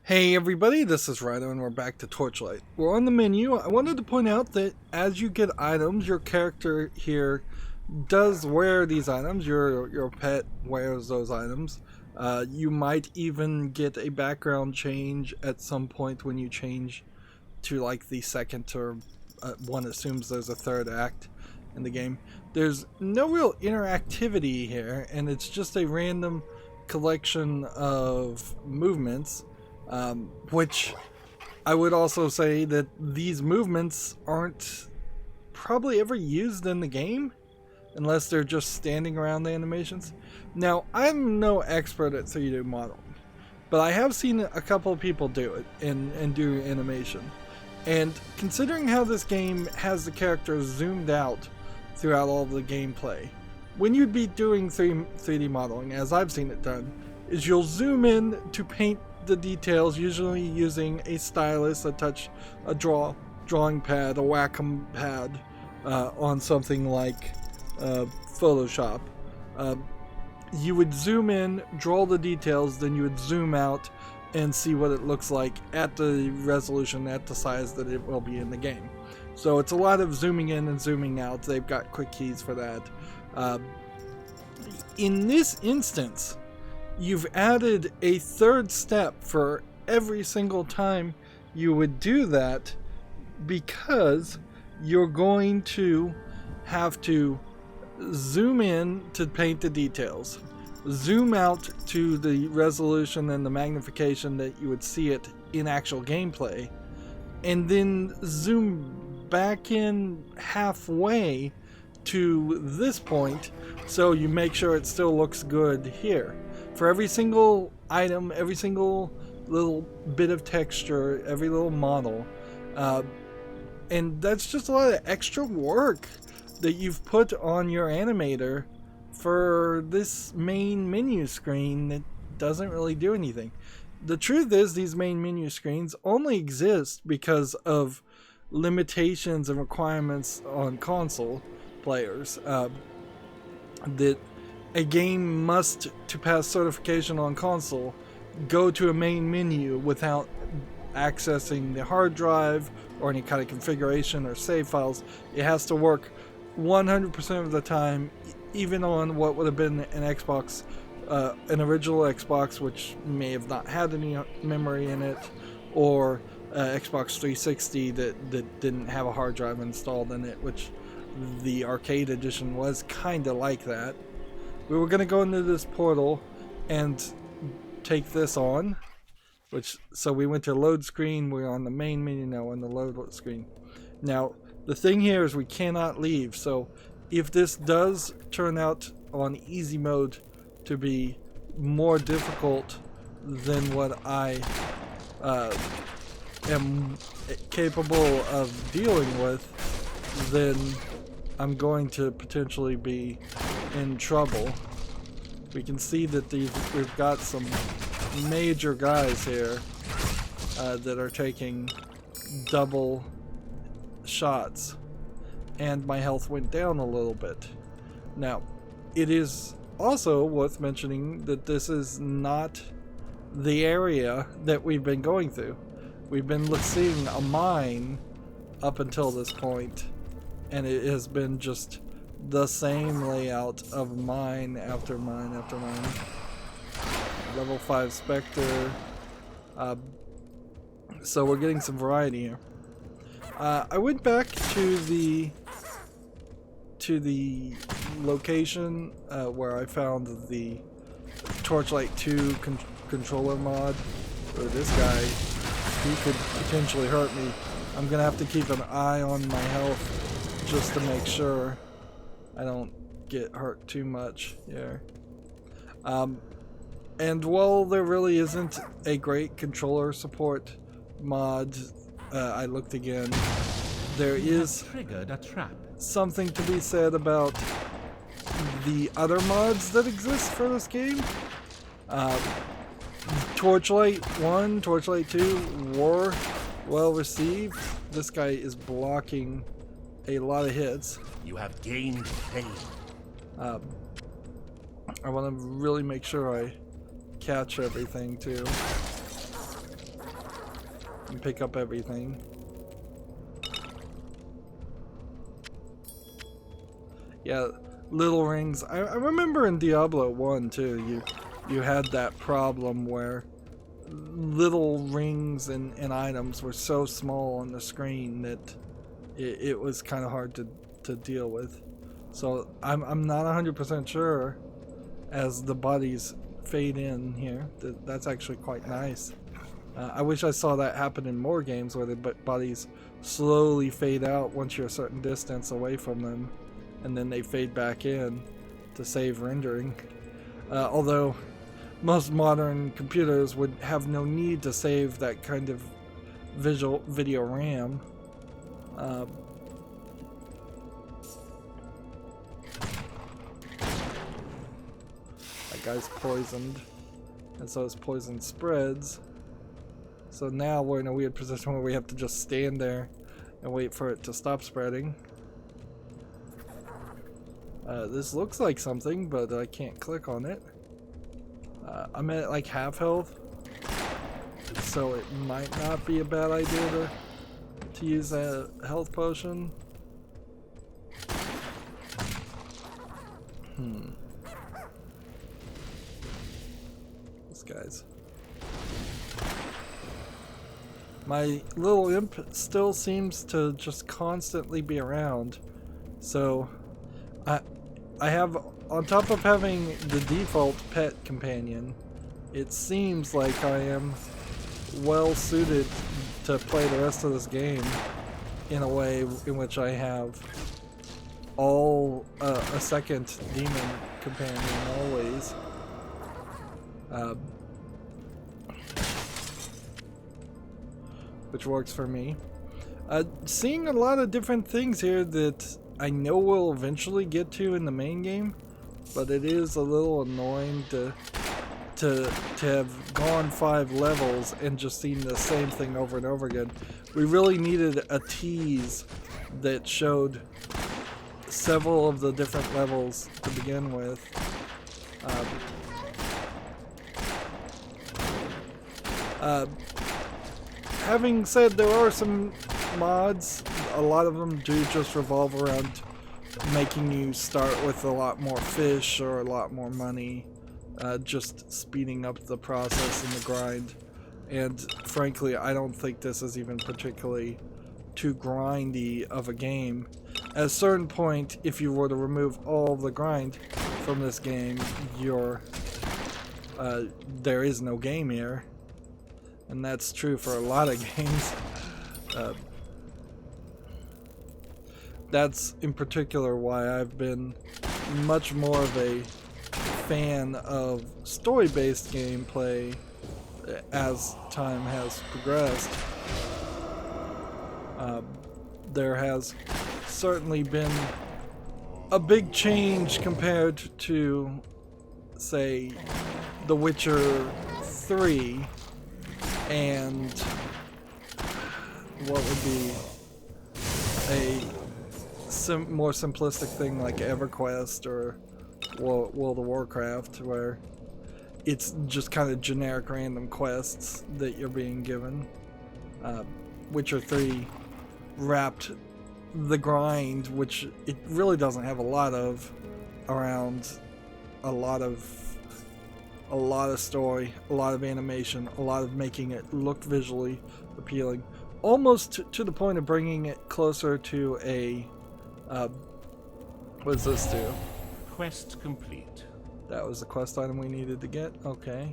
Hey everybody, this is Rydo and we're back to Torchlight. We're on the menu. I wanted to point out that as you get items, your character here does wear these items. Your pet wears those items. You might even get a background change at some point when you change to like the second or one assumes there's a third act in the game. There's no real interactivity here, and it's just a random collection of movements. Which I would also say that these movements aren't probably ever used in the game unless they're just standing around the animations. Now, I'm no expert at 3D modeling, but I have seen a couple of people do it and do animation. And considering how this game has the characters zoomed out throughout all of the gameplay, when you'd be doing 3D modeling, as I've seen it done, is you'll zoom in to paint the details, usually using a stylus, a drawing pad, a Wacom pad on something like Photoshop. You would zoom in, draw the details, then you would zoom out and see what it looks like at the resolution, at the size that it will be in the game. So it's a lot of zooming in and zooming out. They've got quick keys for that. In this instance, you've added a third step for every single time you would do that, because you're going to have to zoom in to paint the details, zoom out to the resolution and the magnification that you would see it in actual gameplay, and then zoom back in halfway to this point so you make sure it still looks good here. For every single item, every single little bit of texture, every little model. And that's just a lot of extra work that you've put on your animator for this main menu screen that doesn't really do anything. The truth is, these main menu screens only exist because of limitations and requirements on console players. That a game must, to pass certification on console, go to a main menu without accessing the hard drive or any kind of configuration or save files. It has to work 100% of the time, even on what would have been an Xbox, an original Xbox, which may have not had any memory in it, or Xbox 360 that didn't have a hard drive installed in it, which the arcade edition was kind of like that. We were going to go into this portal and take this on, so we went to load screen. We're on the main menu now, on the load screen. Now, the thing here is we cannot leave, so if this does turn out on easy mode to be more difficult than what I am capable of dealing with, then I'm going to potentially be in trouble. We can see that we've got some major guys here that are taking double shots, and my health went down a little bit. Now, it is also worth mentioning that this is not the area that we've been going through. We've been seeing a mine up until this point, and it has been just the same layout of mine after mine after mine. Level 5 Spectre. So we're getting some variety here. I went back to the location where I found the Torchlight 2 controller mod, where this guy, he could potentially hurt me. I'm gonna have to keep an eye on my health just to make sure I don't get hurt too much here. And while there really isn't a great controller support mod, I looked again, there is triggered a trap. Something to be said about the other mods that exist for this game. Torchlight 1, Torchlight 2 were well received. This guy is blocking a lot of hits. You have gained pain. I want to really make sure I catch everything too. and pick up everything. Yeah, little rings. I remember in Diablo 1 too, you had that problem where little rings and items were so small on the screen that it was kind of hard to deal with. So I'm not 100% sure as the bodies fade in here. That's actually quite nice. I wish I saw that happen in more games where the bodies slowly fade out once you're a certain distance away from them, and then they fade back in to save rendering. Although most modern computers would have no need to save that kind of video RAM. That guy's poisoned, and so his poison spreads. So now we're in a weird position where we have to just stand there and wait for it to stop spreading. This looks like something, but I can't click on it. I'm at like half health, so it might not be a bad idea to use a health potion. This guy's. My little imp still seems to just constantly be around, so I have, on top of having the default pet companion, it seems like I am well suited to play the rest of this game in a way in which I have a second demon companion always. Which works for me. Seeing a lot of different things here that I know we'll eventually get to in the main game, but it is a little annoying to have gone 5 levels and just seen the same thing over and over again. We really needed a tease that showed several of the different levels to begin with. Having said, there are some mods. A lot of them do just revolve around making you start with a lot more fish or a lot more money, just speeding up the process and the grind. And frankly, I don't think this is even particularly too grindy of a game. At a certain point, if you were to remove all the grind from this game, there is no game here. And that's true for a lot of games. That's in particular why I've been much more of a fan of story-based gameplay as time has progressed. There has certainly been a big change compared to, say, The Witcher 3 and what would be a more simplistic thing like EverQuest or World of Warcraft, where it's just kind of generic random quests that you're being given. Witcher 3 wrapped the grind, which it really doesn't have a lot of, around a lot of story, a lot of animation, a lot of making it look visually appealing, almost to the point of bringing it closer to a what does this do? Quest complete. That was the quest item we needed to get. Okay.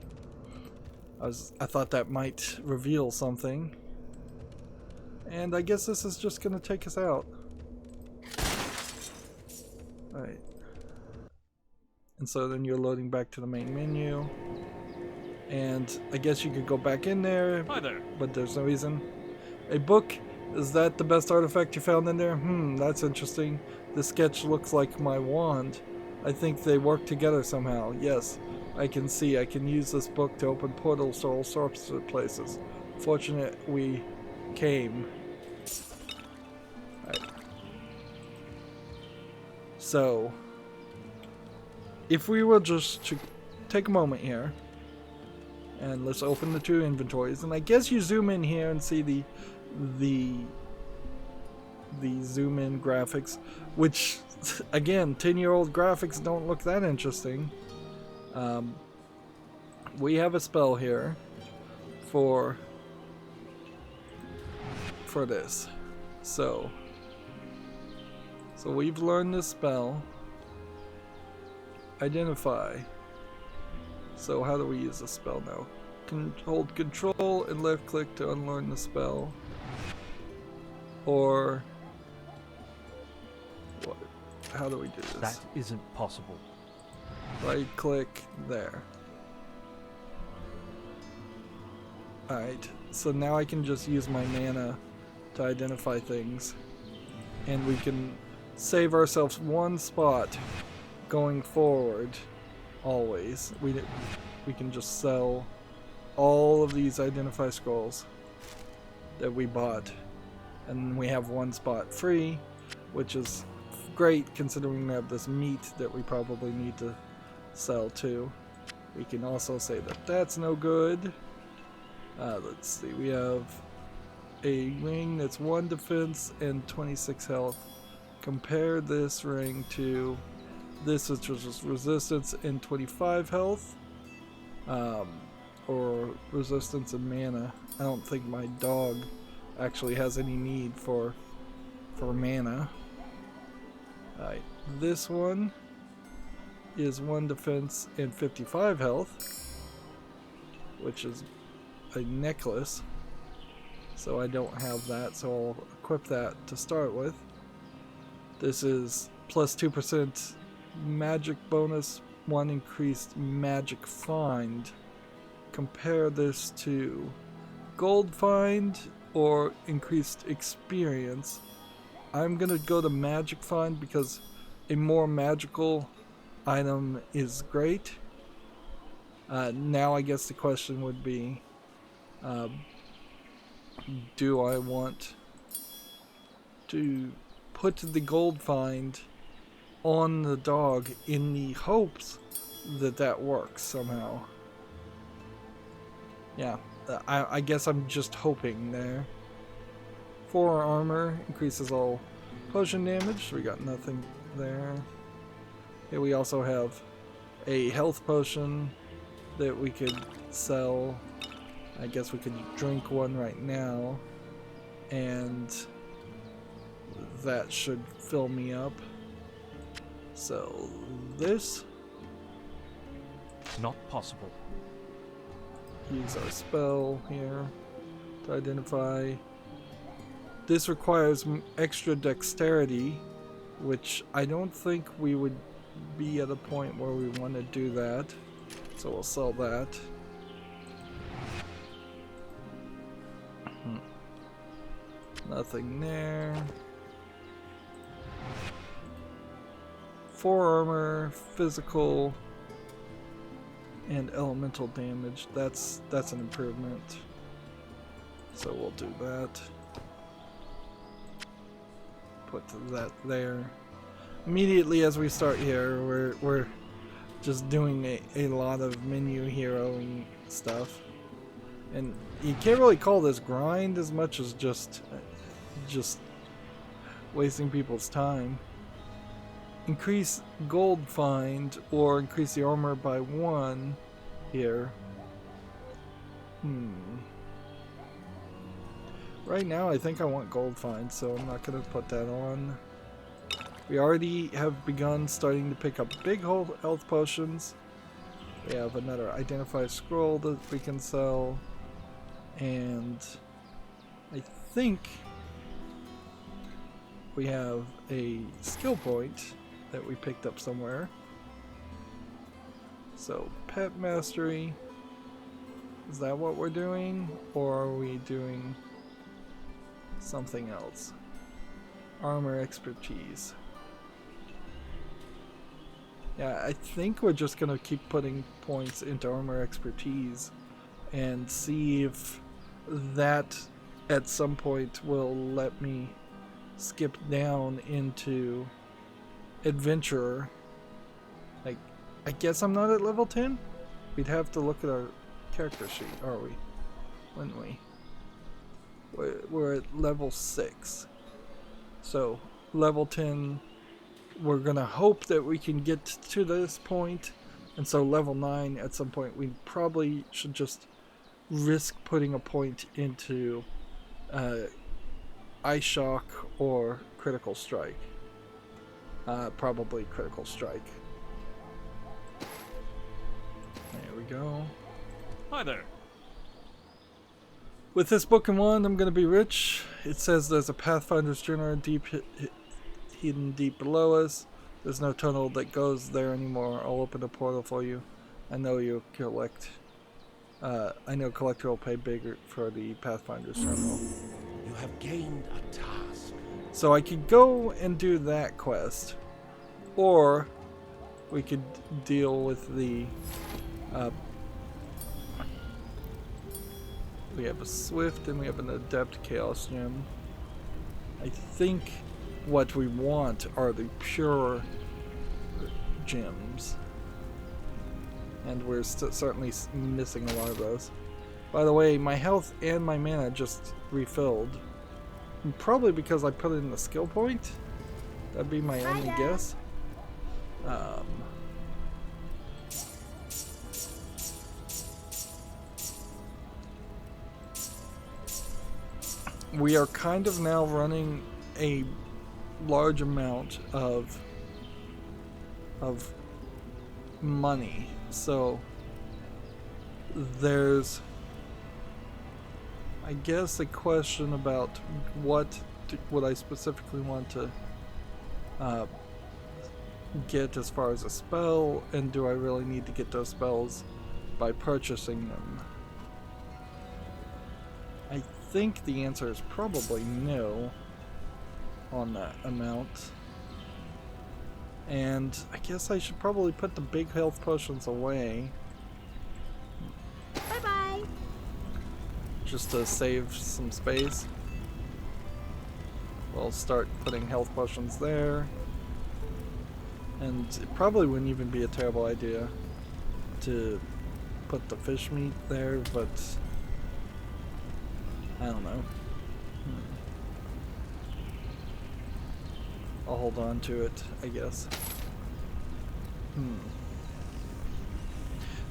I thought that might reveal something. And I guess this is just gonna take us out. Alright. And so then you're loading back to the main menu. And I guess you could go back in there. Hi there. But there's no reason. A book? Is that the best artifact you found in there? That's interesting. The sketch looks like my wand. I think they work together somehow. Yes, I can see. I can use this book to open portals to all sorts of places. Fortunate we came. Right. So, if we were just to take a moment here And let's open the two inventories. And I guess you zoom in here and see the zoom in graphics, which again, 10-year-old graphics don't look that interesting. We have a spell here for this. So we've learned this spell. Identify. So how do we use the spell now? Hold control and left click to unlearn the spell. Or what? How do we do this? That isn't possible. Right click there. Alright, so now I can just use my mana to identify things. And we can save ourselves one spot going forward. Always. We can just sell all of these identify scrolls that we bought. And we have one spot free, which is great considering we have this meat that we probably need to sell too. We can also say that that's no good. Let's see, we have a ring that's 1 defense and 26 health. Compare this ring to this, which was just resistance and 25 health. Or resistance and mana. I don't think my dog actually has any need for mana. Alright, this one is 1 defense and 55 health, which is a necklace. So I don't have that, so I'll equip that to start with. This is plus 2% magic bonus, 1 increased magic find. Compare this to gold find or increased experience. I'm gonna go to magic find because a more magical item is great. Now I guess the question would be, do I want to put the gold find on the dog in the hopes that that works somehow? Yeah, I guess I'm just hoping there. 4 armor increases all potion damage. We got nothing there. Here we also have a health potion that we could sell. I guess we could drink one right now, and that should fill me up. So this, Not possible. use our spell here to identify. This requires extra dexterity, which I don't think we would be at a point where we want to do that. So we'll sell that. Nothing there. 4 armor, physical, and elemental damage. That's an improvement. So we'll do that. Put that there. Immediately as we start here, we're just doing a lot of menu heroing stuff. And you can't really call this grind as much as just wasting people's time. Increase gold find or increase the armor by 1 here. Right now I think I want gold find, so I'm not going to put that on. We already have begun starting to pick up big health potions. We have another identify scroll that we can sell. And I think we have a skill point that we picked up somewhere. So pet mastery, is that what we're doing, or are we doing something else? Armor expertise. Yeah, I think we're just gonna keep putting points into armor expertise and see if that at some point will let me skip down into adventurer. Like, I guess I'm not at level 10? We'd have to look at our character sheet, are we? When we? We're at level 6. So, level 10, we're gonna hope that we can get to this point. And so level 9, at some point, we probably should just risk putting a point into Ice Shock or Critical Strike. Probably Critical Strike. There we go. Hi there. With this book in one, I'm going to be rich. It says there's a Pathfinder's Journal hidden deep below us. There's no tunnel that goes there anymore. I'll open a portal for you. I know you collect. I know collector will pay bigger for the Pathfinder's Journal. You have gained a task. So I could go and do that quest, or we could deal with the. We have a Swift and we have an Adept Chaos Gem. I think what we want are the pure gems. And we're certainly missing a lot of those. By the way, my health and my mana just refilled. Probably because I put it in the skill point. That'd be my only guess. We are kind of now running a large amount of money, so there's, I guess, a question about what would I specifically want to get as far as a spell, and do I really need to get those spells by purchasing them? I think the answer is probably no on that amount. And I guess I should probably put the big health potions away. Bye-bye. Just to save some space. We'll start putting health potions there. And it probably wouldn't even be a terrible idea to put the fish meat there, but I don't know. I'll hold on to it, I guess.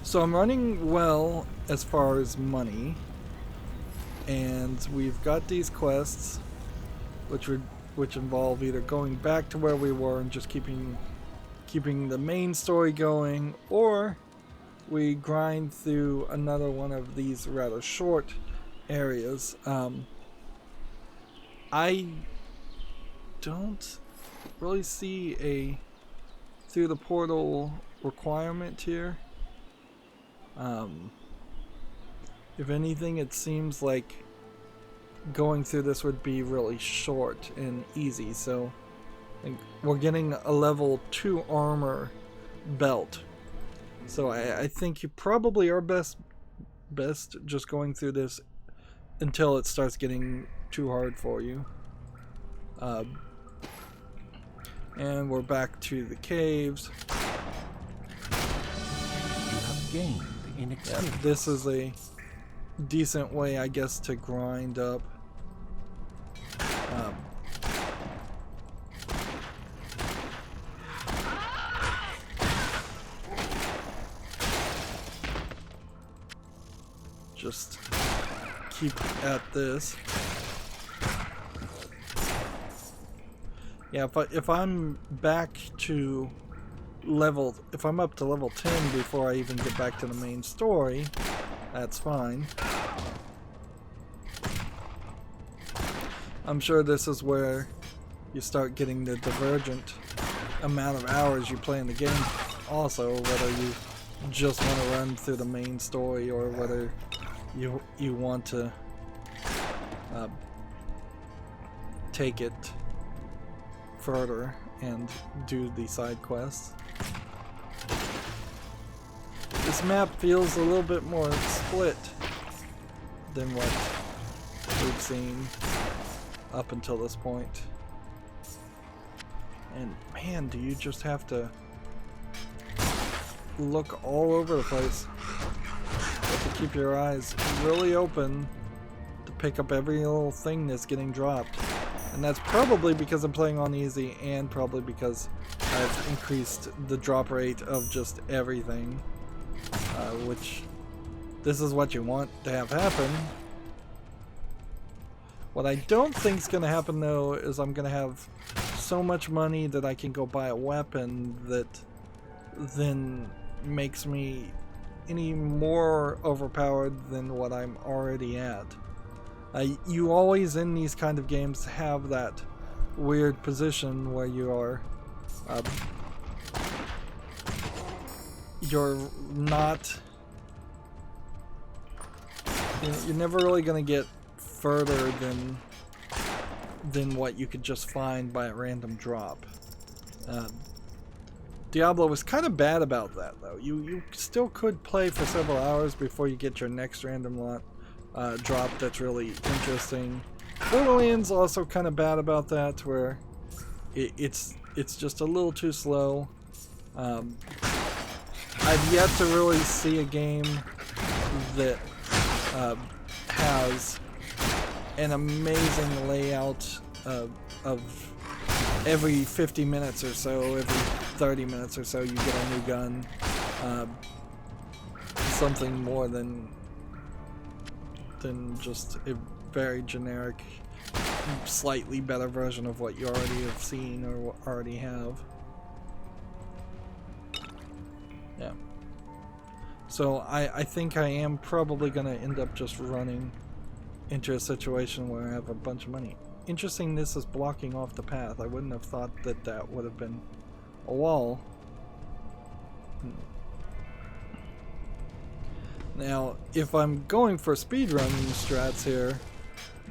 So I'm running well as far as money, and we've got these quests, which involve either going back to where we were and just keeping the main story going, or we grind through another one of these rather short areas. I don't really see a through the portal requirement here. If anything, it seems like going through this would be really short and easy. So I think we're getting a level 2 armor belt. So I think you probably are best just going through this until it starts getting too hard for you. And we're back to the caves. You have gained in experience. Yeah, this is a decent way, I guess, to grind up. Just keep at this. Yeah, if I'm back to level, if I'm up to level 10 before I even get back to the main story, that's fine. I'm sure this is where you start getting the divergent amount of hours you play in the game also, whether you just want to run through the main story or whether you want to take it further and do the side quests. This map feels a little bit more split than what we've seen up until this point. And man, do you just have to look all over the place. have to keep your eyes really open to pick up every little thing that's getting dropped. And that's probably because I'm playing on easy, and probably because I've increased the drop rate of just everything. Which, this is what you want to have happen. What I don't think is going to happen though is I'm going to have so much money that I can go buy a weapon that then makes me any more overpowered than what I'm already at. You always in these kind of games have that weird position where you are you're not, you're never really going to get further than what you could just find by a random drop. Diablo was kind of bad about that though. You still could play for several hours before you get your next random drop that's really interesting. Borderlands also kind of bad about that, where it's just a little too slow. I've yet to really see a game that has an amazing layout of every 50 minutes or so, every 30 minutes or so you get a new gun. Something more than just a very generic, slightly better version of what you already have seen or already have. Yeah. So I think I am probably going to end up just running into a situation where I have a bunch of money. Interesting, this is blocking off the path. I wouldn't have thought that that would have been a wall. Now, if I'm going for speedrunning strats here,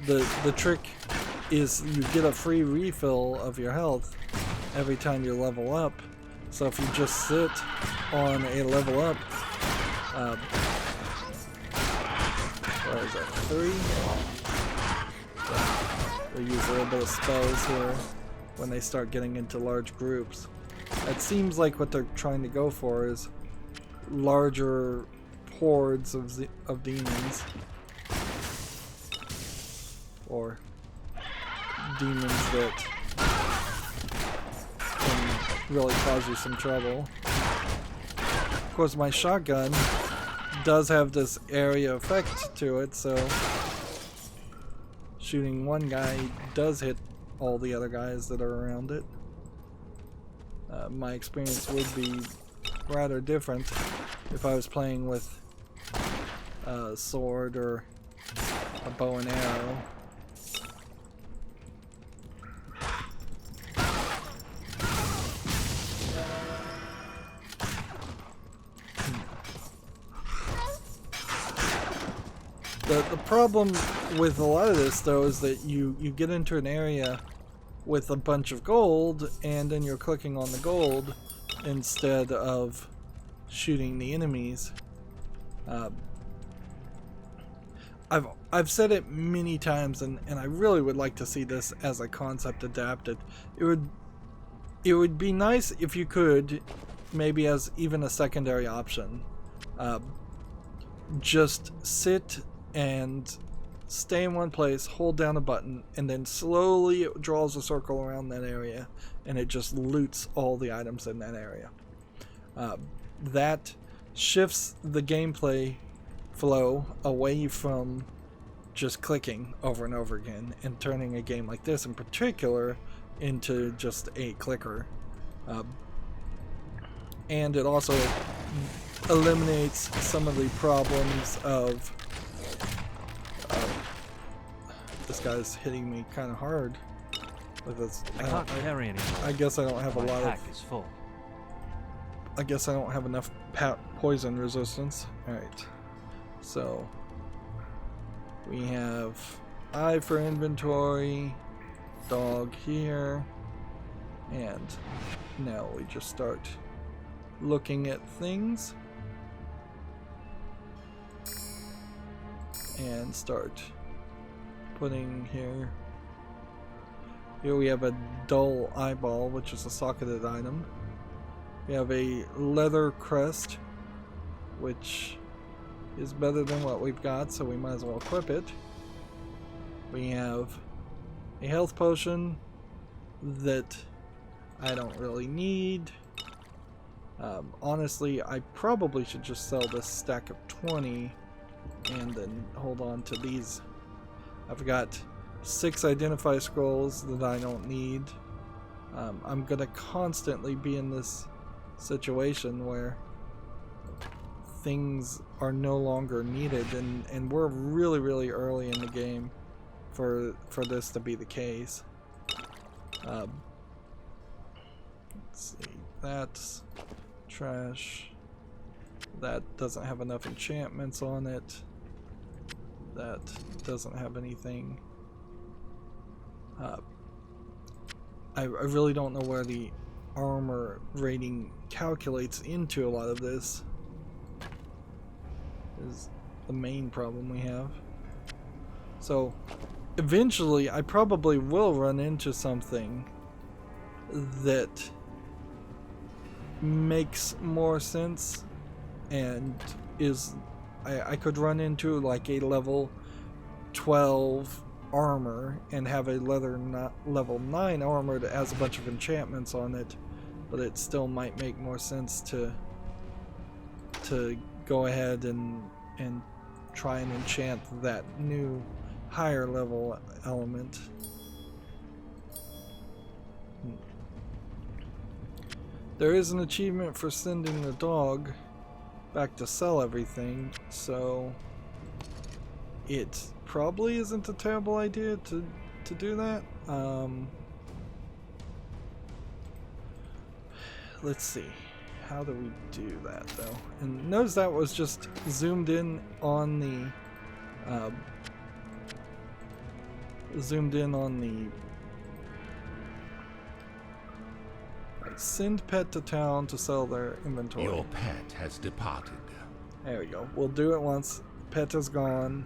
the trick is you get a free refill of your health every time you level up. So if you just sit on a level up, what is that, 3? We'll use a little bit of spells here when they start getting into large groups. It seems like what they're trying to go for is larger hordes of demons, or demons that can really cause you some trouble. Of course, my shotgun does have this area effect to it, so shooting one guy does hit all the other guys that are around it. My experience would be rather different if I was playing with a sword or a bow and arrow. The problem with a lot of this though is that you get into an area with a bunch of gold, and then you're clicking on the gold instead of shooting the enemies. I've said it many times, and I really would like to see this as a concept adapted. It would be nice if you could, maybe as even a secondary option, just sit and stay in one place, hold down a button, and then slowly it draws a circle around that area, and it just loots all the items in that area. That shifts the gameplay flow away from just clicking over and over again, and turning a game like this in particular into just a clicker. And it also eliminates some of the problems of this guy's hitting me kind of hard with this. I can't carry anymore. I guess I don't have a My lot pack of. is full. I guess I don't have enough poison resistance. Alright. So we have I for inventory, dog here, and now we just start looking at things and start putting here. Here we have a dull eyeball, which is a socketed item. We have a leather crest, which is better than what we've got, so we might as well equip it. We have a health potion that I don't really need. Honestly, I probably should just sell this stack of 20 and then hold on to these. I've got 6 identify scrolls that I don't need. I'm gonna constantly be in this situation where things are no longer needed, and we're really early in the game for this to be the case. Let's see, that's trash. That doesn't have enough enchantments on it. That doesn't have anything. I really don't know where the armor rating calculates into a lot of this. Is the main problem we have. So eventually I probably will run into something that makes more sense and is I could run into like a level 12 armor and have a level 9 armor that has a bunch of enchantments on it, but it still might make more sense to go ahead and try and enchant that new higher level element. There is an achievement for sending the dog back to sell everything, so it probably isn't a terrible idea to do that. Let's see. How do we do that though? And notice that was just zoomed in on the send pet to town to sell their inventory. Your pet has departed. There we go. We'll do it once. Pet is gone.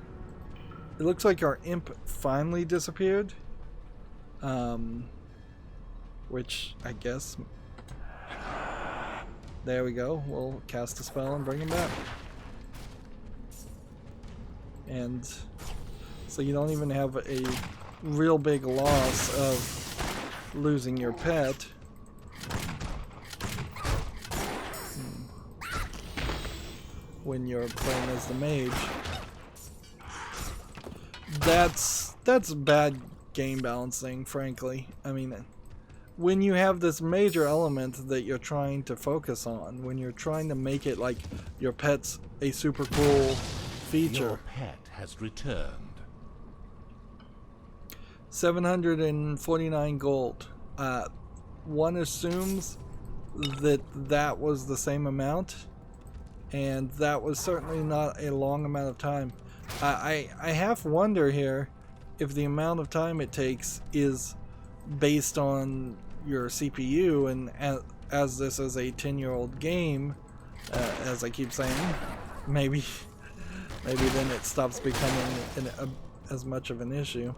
It looks like our imp finally disappeared. Which I guess. There we go. We'll cast a spell and bring him back. And so you don't even have a real big loss of losing your pet. When you're playing as the mage. That's bad game balancing, frankly. I mean, when you have this major element that you're trying to focus on, when you're trying to make it like your pet's a super cool feature. Your pet has returned. 749 gold. One assumes that was the same amount, and that was certainly not a long amount of time. I half wonder here if the amount of time it takes is based on your CPU, and as this is a 10-year-old game, as I keep saying, maybe then it stops becoming as much of an issue.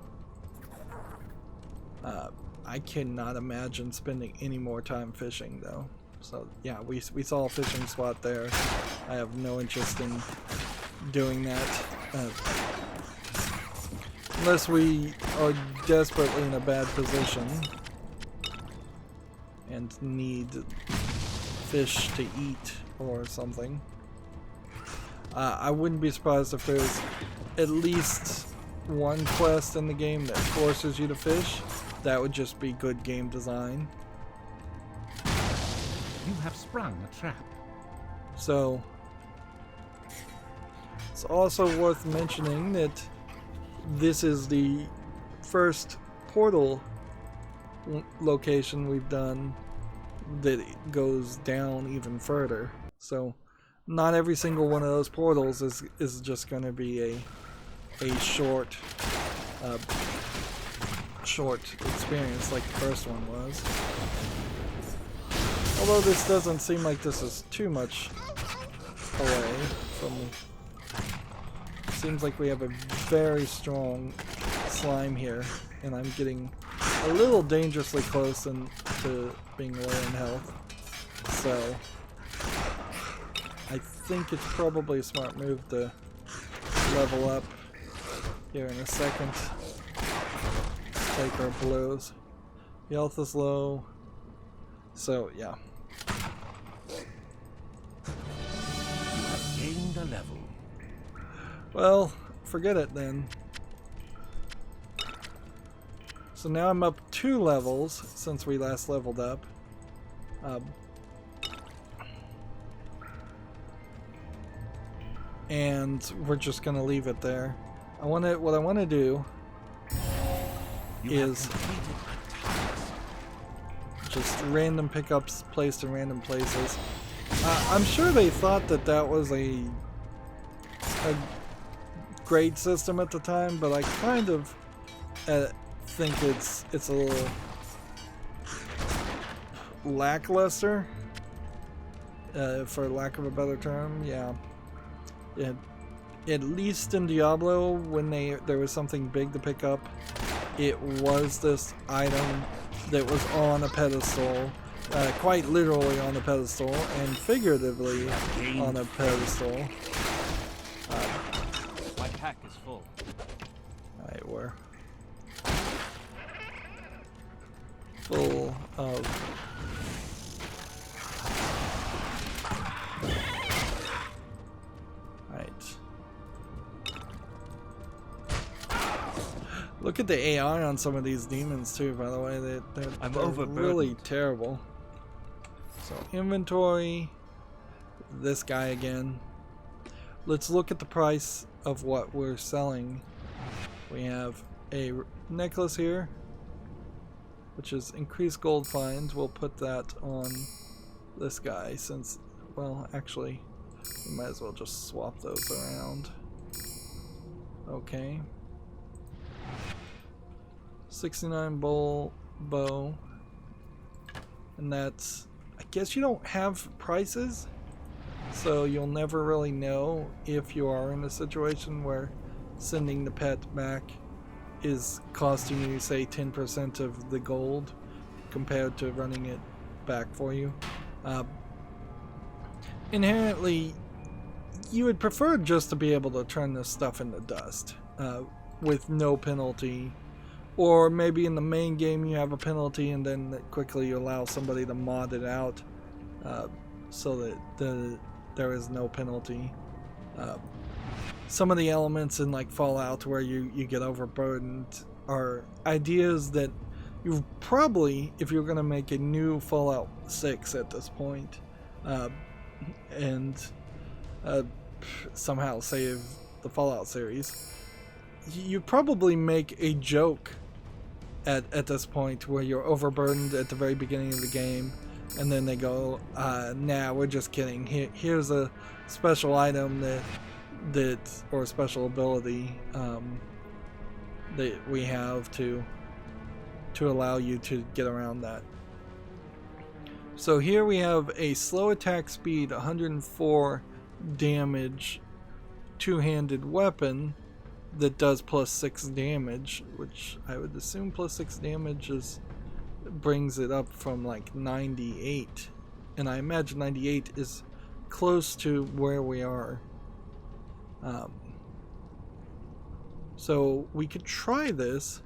I cannot imagine spending any more time fishing though. So yeah, we saw a fishing spot there. I have no interest in doing that. Unless we are desperately in a bad position and need fish to eat or something. I wouldn't be surprised if there's at least one quest in the game that forces you to fish. That would just be good game design. You have sprung a trap. So it's also worth mentioning that this is the first portal location we've done that goes down even further. So not every single one of those portals is just going to be a short experience like the first one was. Although this doesn't seem like this is too much away from. Seems like we have a very strong slime here, and I'm getting a little dangerously close to being low in health. So I think it's probably a smart move to level up here in a second. Take our blows. The health is low. So, yeah. You have gained a level. Well, forget it then. So now I'm up 2 levels since we last leveled up. And we're just gonna leave it there. What I want to do is just random pickups placed in random places. I'm sure they thought that that was a great system at the time, but I kind of think it's a little lackluster, for lack of a better term. Yeah. At least in Diablo, when there was something big to pick up, it was this item that was on a pedestal, quite literally on a pedestal, and figuratively on a pedestal. My pack is full. Alright, we're full of... Look at the AI on some of these demons too, by the way. They're really terrible. So inventory, this guy again. Let's look at the price of what we're selling. We have a necklace here, which is increased gold finds. We'll put that on this guy since, well, actually, we might as well just swap those around. Okay. 69 bow, and that's, I guess you don't have prices, so you'll never really know if you are in a situation where sending the pet back is costing you, say, 10% of the gold compared to running it back for you. Inherently, you would prefer just to be able to turn this stuff into dust with no penalty. Or maybe in the main game you have a penalty and then quickly you allow somebody to mod it out so that there is no penalty. Some of the elements in like Fallout where you get overburdened are ideas that you've probably, if you're going to make a new Fallout 6 at this point, and somehow save the Fallout series, you'd probably make a joke at this point where you're overburdened at the very beginning of the game, and then they go, nah, we're just kidding. Here's a special item that or a special ability that we have to allow you to get around that. So here we have a slow attack speed, 104 damage, two-handed weapon that does +6 damage, which I would assume +6 damage brings it up from like 98, and I imagine 98 is close to where we are. So we could try this.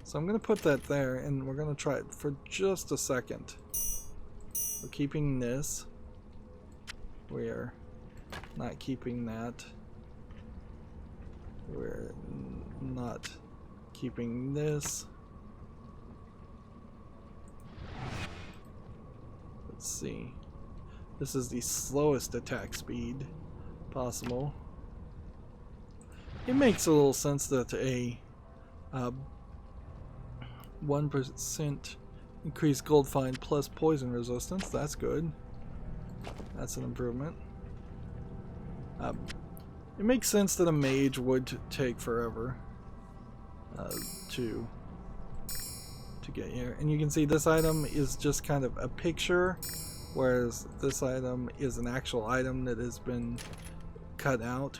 So I'm gonna put that there, and we're gonna try it for just a second. We're keeping this. We're not keeping that. We're not keeping this. Let's see. This is the slowest attack speed possible. It makes a little sense that a 1% increased gold find plus poison resistance. That's good. That's an improvement. It makes sense that a mage would take forever to get here. And you can see this item is just kind of a picture, whereas this item is an actual item that has been cut out,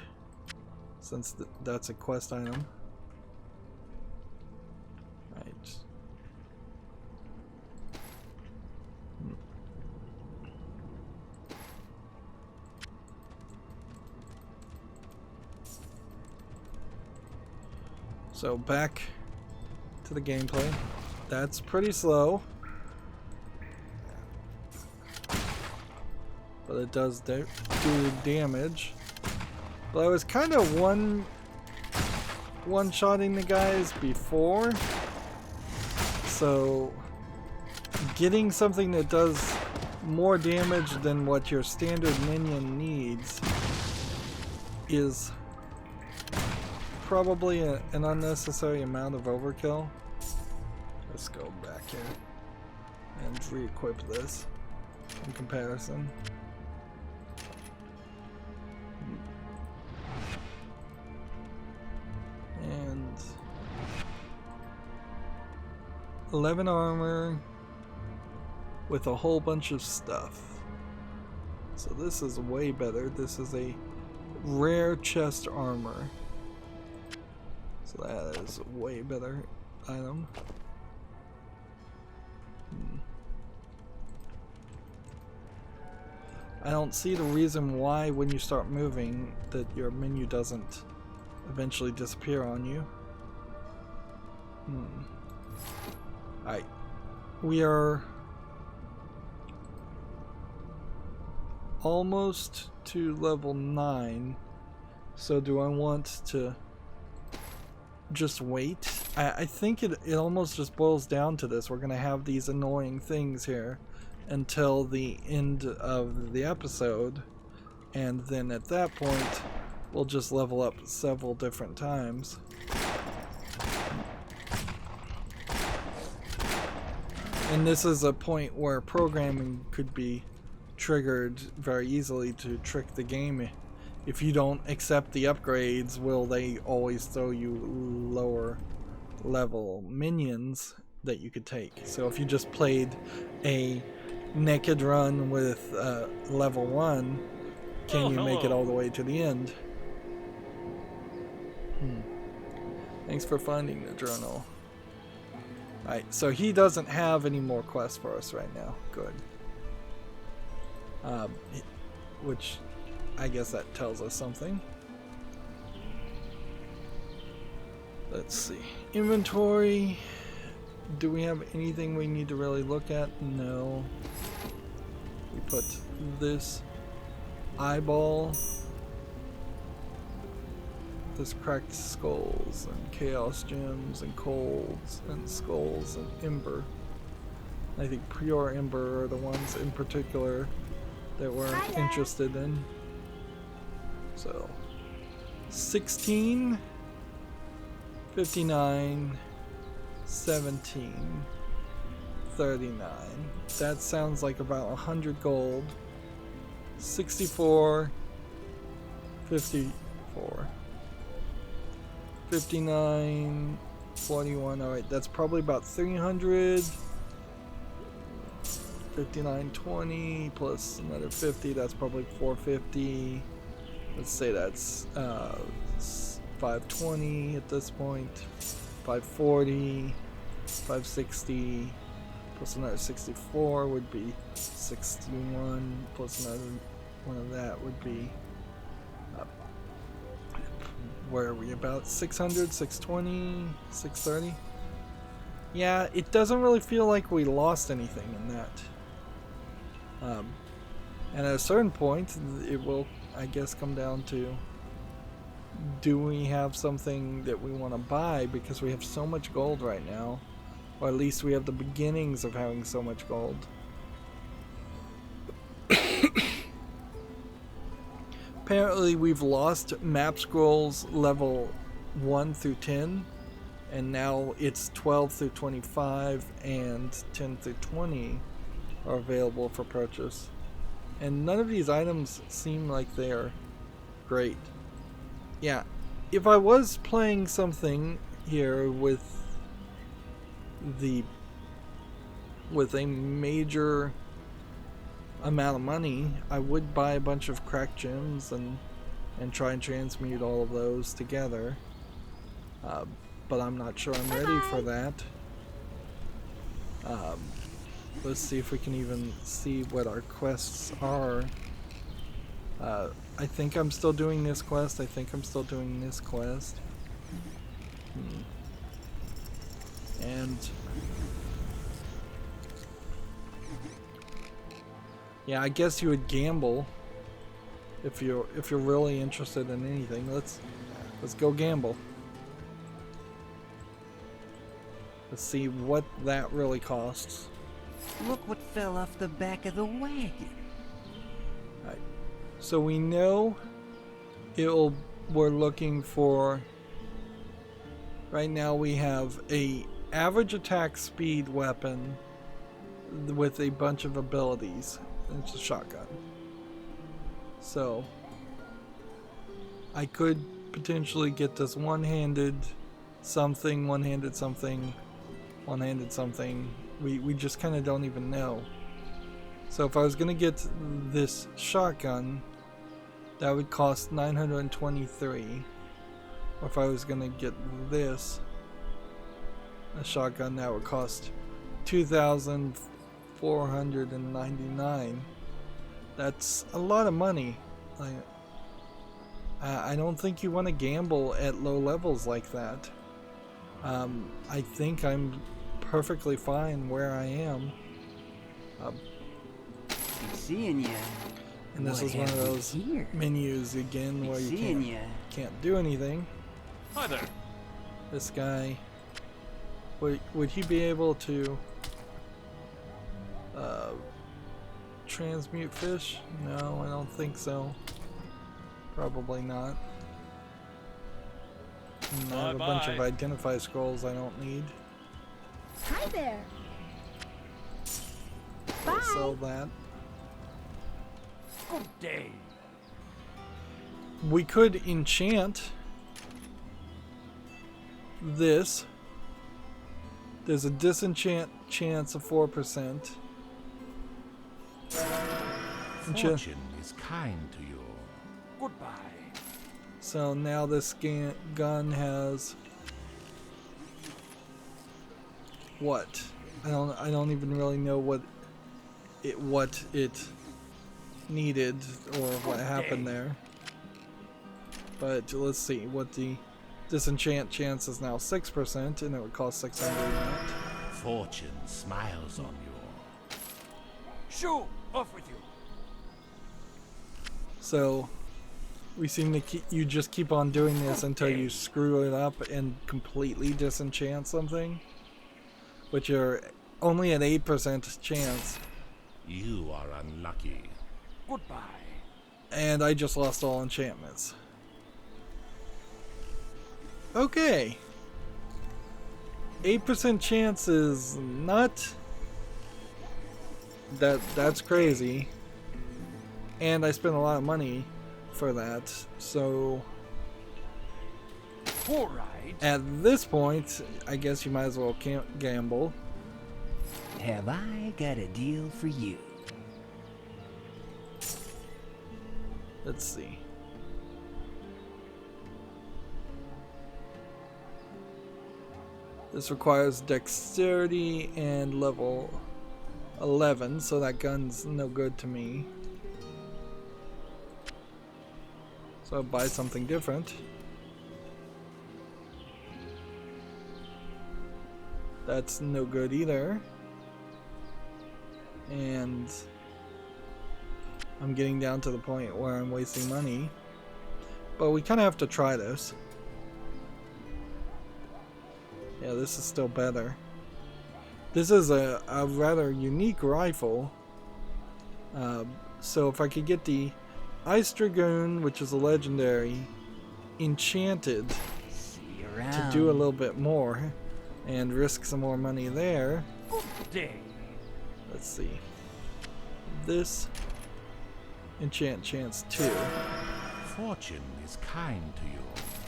since that's a quest item. Right. So back to the gameplay. That's pretty slow. But it does do damage. But I was kind of one-shotting the guys before. So getting something that does more damage than what your standard minion needs is probably an unnecessary amount of overkill. Let's go back here and re-equip this in comparison. And 11 armor with a whole bunch of stuff. So this is way better. This is a rare chest armor. So that is a way better item. I don't see the reason why when you start moving that your menu doesn't eventually disappear on you. Alright. We are almost to level 9. So do I want to just wait? I think it almost just boils down to this. We're going to have these annoying things here until the end of the episode. And then at that point, we'll just level up several different times. And this is a point where programming could be triggered very easily to trick the game. If you don't accept the upgrades, will they always throw you lower level minions that you could take? So if you just played a naked run with level 1, can you make it all the way to the end? Thanks for finding the journal. Alright, so he doesn't have any more quests for us right now. Good. Which I guess that tells us something. Let's see. Inventory. Do we have anything we need to really look at? No. We put this eyeball, this cracked skulls and chaos gems and colds and skulls and ember. I think pure ember are the ones in particular that we're interested in. So 16, 59, 17, 39. That sounds like about 100 gold. 64, 54, 59, 41. Alright, that's probably about 300. 59, 20 plus another 50, that's probably 450. Let's say that's 520 at this point. 540, 560 plus another 64 would be 61 plus another one of that would be where are we, about 600, 620, 630? Yeah, it doesn't really feel like we lost anything in that. And at a certain point, it will, I guess, come down to, do we have something that we want to buy because we have so much gold right now, or at least we have the beginnings of having so much gold. Apparently we've lost map scrolls level 1 through 10, and now it's 12 through 25 and 10 through 20 are available for purchase. And none of these items seem like they are great. Yeah, if I was playing something here with a major amount of money, I would buy a bunch of cracked gems and try and transmute all of those together. But I'm not sure I'm ready for that. Let's see if we can even see what our quests are. I think I'm still doing this quest. I think I'm still doing this quest. And yeah, I guess you would gamble if you're really interested in anything. Let's go gamble. Let's see what that really costs. Look what fell off the back of the wagon. Alright. So we know we're looking for, right now we have a average attack speed weapon with a bunch of abilities. It's a shotgun. So I could potentially get this one-handed something, one-handed something, one-handed something. We just kind of don't even know. So if I was going to get this shotgun, that would cost 923. Or if I was going to get this, a shotgun, that would cost 2,499. That's a lot of money. I don't think you want to gamble at low levels like that. I think I'm perfectly fine where I am. Seeing ya. And this is one of those menus again where you can't do anything. Hi there. This guy, would he be able to transmute fish? No, I don't think so. Probably not. And I have a bunch of identify scrolls I don't need. Hi there. I'll sell that. Good day. We could enchant this. There's a disenchant chance of 4%. Fortune is kind to you. Goodbye. So now this gun has what? I don't even really know what it needed or what happened there. But let's see what the disenchant chance is now 6%, and it would cost 600 net. Fortune smiles on you. Shoo! Off with you. So we seem to you just keep on doing this until you screw it up and completely disenchant something, which you're only at 8% chance. You are unlucky. Goodbye. And I just lost all enchantments. Okay. 8% chance is not that's crazy. And I spent a lot of money for that. So All right. at this point, I guess you might as well gamble. Have I got a deal for you? Let's see. This requires dexterity and level 11, so that gun's no good to me. So I'll buy something different. That's no good either. And I'm getting down to the point where I'm wasting money. But we kind of have to try this. Yeah, this is still better. This is a rather unique rifle. So if I could get the Ice Dragoon, which is a legendary, enchanted to do a little bit more and risk some more money there. Let's see. This enchant chance 2. Fortune is kind to you.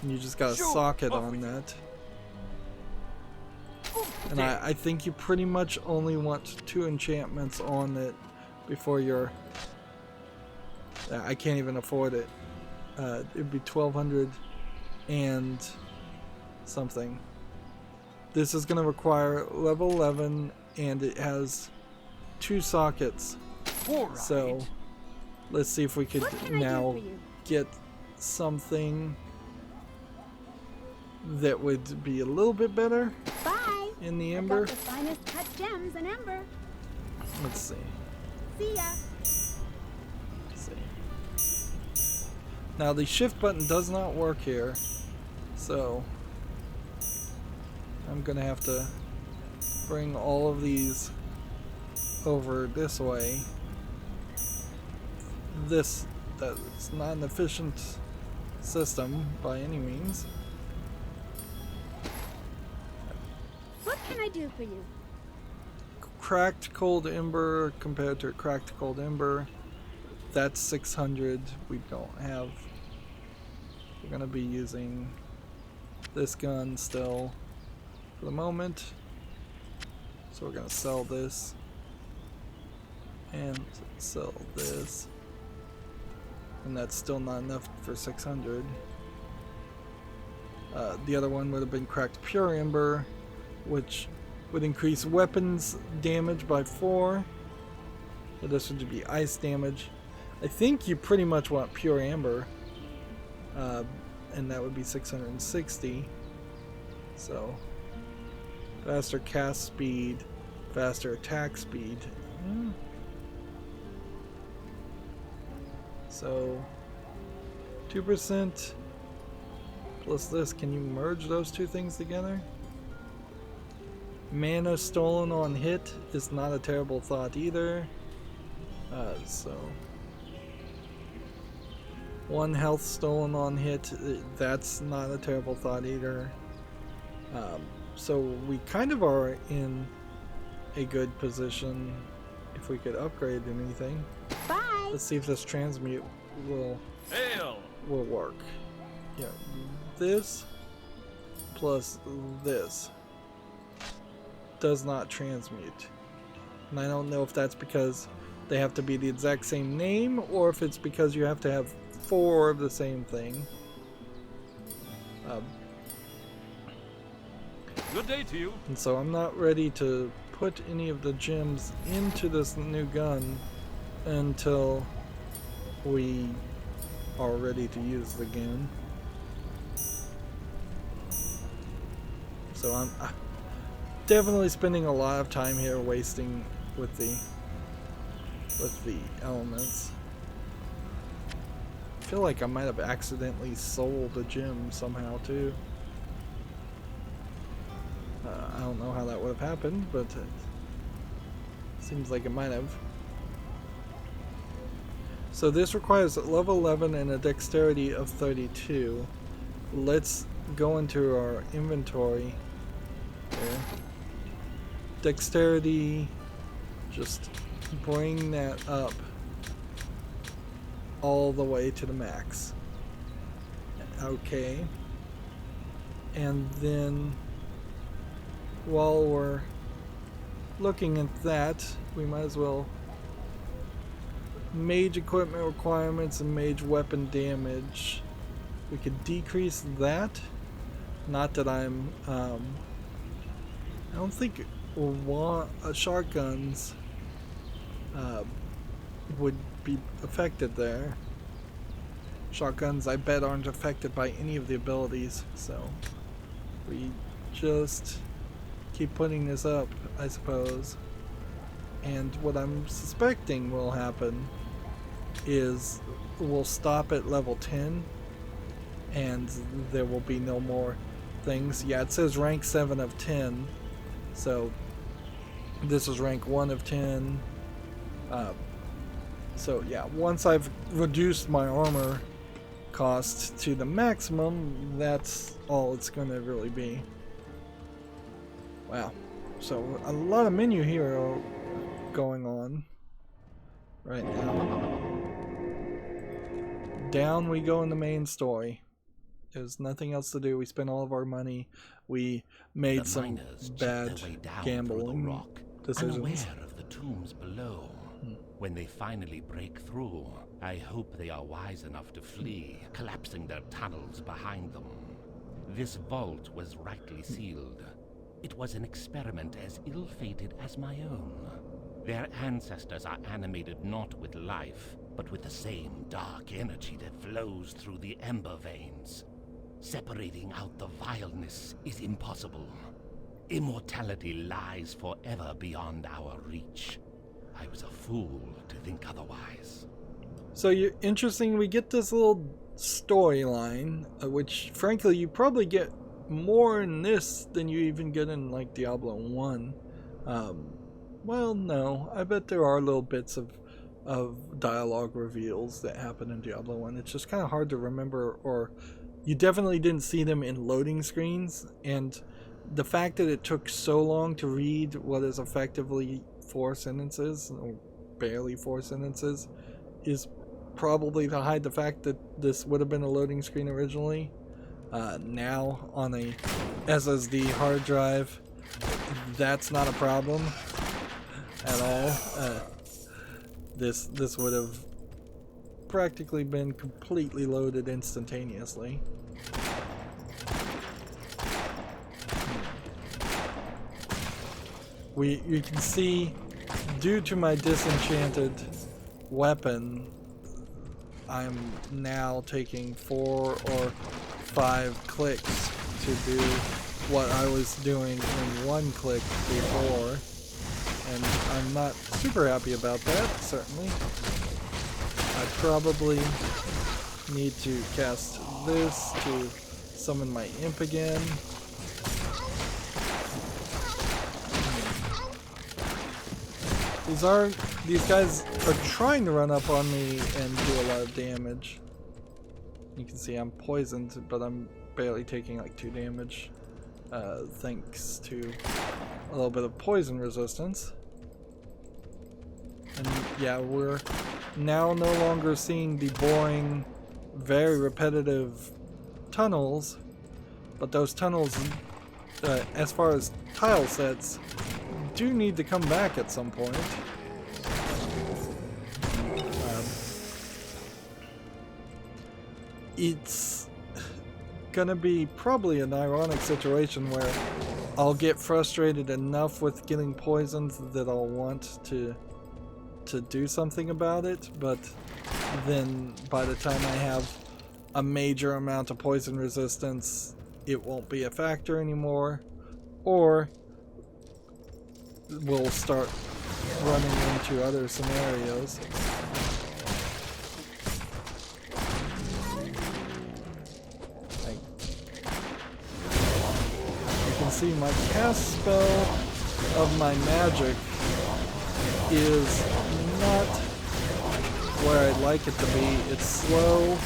And you just got a socket on that. And I think you pretty much only want 2 enchantments on it before you're... I can't even afford it. It'd be 1,200 and something. This is going to require level 11, and it has 2 sockets. So let's see if we could now get something that would be a little bit better. Bye. in the I Ember. got the finest cut gems and Ember. Let's see. See ya. Let's see. Now the shift button does not work here, so I'm gonna have to bring all of these over this way. That's not an efficient system by any means. What can I do for you? Cracked cold ember compared to cracked cold ember, that's 600. We don't have. We're gonna be using this gun still for the moment, so we're gonna sell this and sell this, and that's still not enough for 600. The other one would have been cracked pure ember, which would increase weapons damage by 4. But this would be ice damage. I think you pretty much want pure amber, and that would be 660. So faster cast speed, faster attack speed. So 2% plus this. Can you merge those two things together? Mana stolen on hit is not a terrible thought either. So 1 health stolen on hit, that's not a terrible thought either. So we kind of are in a good position if we could upgrade anything. Bye. Let's see if this transmute will work. Yeah, this plus this does not transmute, and I don't know if that's because they have to be the exact same name or if it's because you have to have 4 of the same thing. Good day to you. And so I'm not ready to put any of the gems into this new gun until we are ready to use the gun. So I'm definitely spending a lot of time here wasting with the elements. I feel like I might have accidentally sold a gem somehow too. I don't know how that would have happened, but it seems like it might have. So this requires level 11 and a dexterity of 32. Let's go into our inventory there. Dexterity, just bring that up all the way to the max. Okay. And then while we're looking at that, we might as well mage equipment requirements and mage weapon damage. We could decrease that. Not that I'm I don't think shotguns would be affected there. Shotguns, I bet, aren't affected by any of the abilities, so we just keep putting this up, I suppose. And what I'm suspecting will happen is we'll stop at level 10 and there will be no more things. Yeah, it says rank 7 of 10, so this is rank 1 of 10. So yeah, once I've reduced my armor cost to the maximum, that's all it's going to really be. Wow, so a lot of menu here going on right now. Down we go in the main story. There's nothing else to do. We spent all of our money. We made some bad gambling decisions. Unaware of the tombs below. When they finally break through, I hope they are wise enough to flee, collapsing their tunnels behind them. This vault was rightly sealed. It was an experiment as ill-fated as my own. Their ancestors are animated not with life, but with the same dark energy that flows through the Ember veins. Separating out the vileness is impossible. Immortality lies forever beyond our reach. I was a fool to think otherwise. So interesting, we get this little storyline, which frankly you probably get more in this than you even get in like Diablo 1. Well, no, I bet there are little bits of dialogue reveals that happen in Diablo 1. It's just kind of hard to remember, or you definitely didn't see them in loading screens, and the fact that it took so long to read what is effectively 4 sentences, or barely 4 sentences, is probably to hide the fact that this would have been a loading screen originally. Now on a SSD hard drive, that's not a problem at all. This would have practically been completely loaded instantaneously. You can see, due to my disenchanted weapon, I'm now taking 4 or 5 clicks to do what I was doing in 1 click before, and I'm not super happy about that, certainly. I probably need to cast this to summon my imp again. These guys are trying to run up on me and do a lot of damage. You can see I'm poisoned, but I'm barely taking like 2 damage, thanks to a little bit of poison resistance. And yeah, we're now no longer seeing the boring, very repetitive tunnels, but those tunnels, as far as tile sets, do need to come back at some point. It's gonna be probably an ironic situation where I'll get frustrated enough with getting poisoned that I'll want to do something about it, but then by the time I have a major amount of poison resistance, it won't be a factor anymore, or we'll start running into other scenarios. You can see my cast spell of my magic is not where I'd like it to be. It's slow.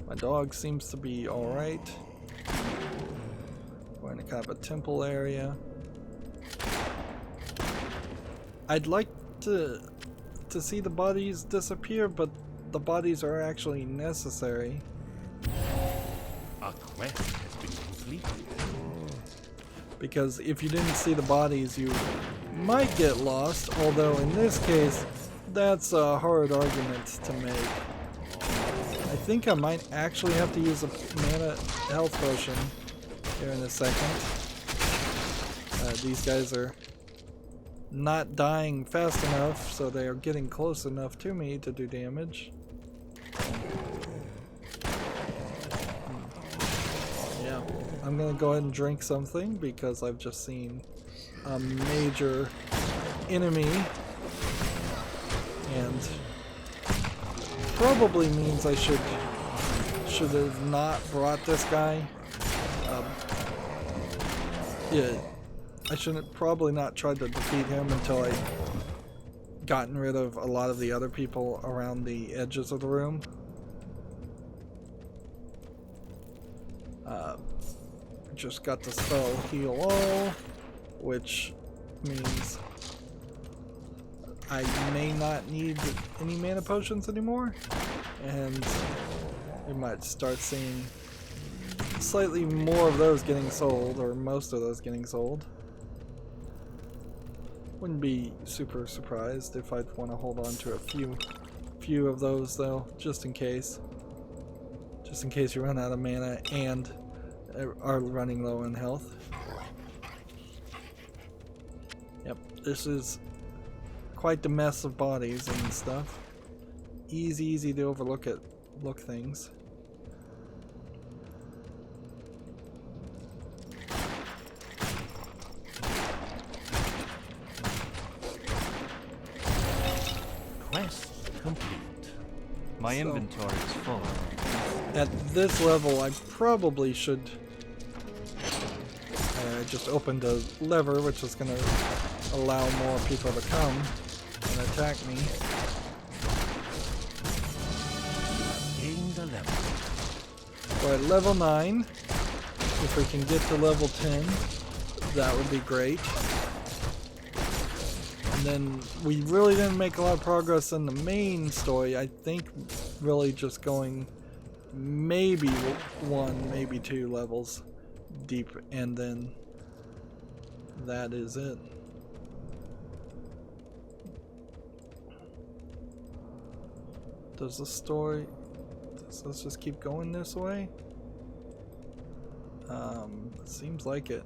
My dog seems to be alright. We're in a kind of a temple area. I'd like to see the bodies disappear, but the bodies are actually necessary. Our quest has been completed. Because if you didn't see the bodies, you might get lost, although in this case, that's a hard argument to make. I think I might actually have to use a mana health potion here in a second. These guys are not dying fast enough, so they are getting close enough to me to do damage. Yeah, I'm gonna go ahead and drink something because I've just seen a major enemy, and probably means I should have not brought this guy. Yeah, I shouldn't probably not tried to defeat him until I gotten rid of a lot of the other people around the edges of the room. Just got the spell Heal All, which means I may not need any mana potions anymore, and we might start seeing slightly more of those getting sold, or most of those getting sold. Wouldn't be super surprised if I'd want to hold on to a few of those though, just in case. Just in case you run out of mana and are running low on health. Yep, this is quite the mess of bodies and stuff. Easy to overlook at look things. Quest complete. My So- inventory is full. At this level, I probably should. I just opened a lever, which is going to allow more people to come and attack me. Gained a level. We're at level 9. If we can get to level 10, that would be great. And then we really didn't make a lot of progress in the main story. I think really just going maybe 1, maybe 2 levels deep, and then that is it. Does the story... Let's just keep going this way? It seems like it.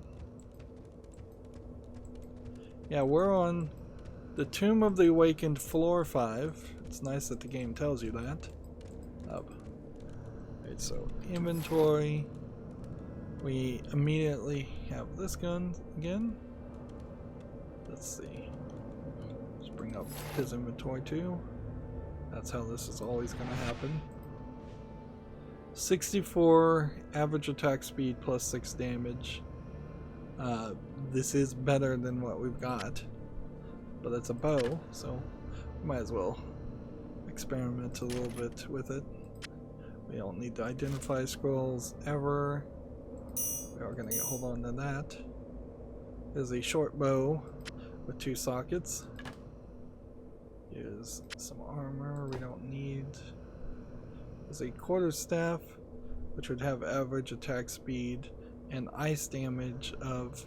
Yeah, we're on the Tomb of the Awakened, floor 5. It's nice that the game tells you that. Up. Right, so inventory. We immediately have this gun again. Let's see. Let's bring up his inventory too. That's how this is always going to happen. 64 average attack speed plus 6 damage. This is better than what we've got, but it's a bow, so might as well experiment a little bit with it. We don't need to identify scrolls ever. We are going to hold on to that. There's a short bow with 2 sockets. Here's some armor we don't need. There's a quarterstaff, which would have average attack speed and ice damage of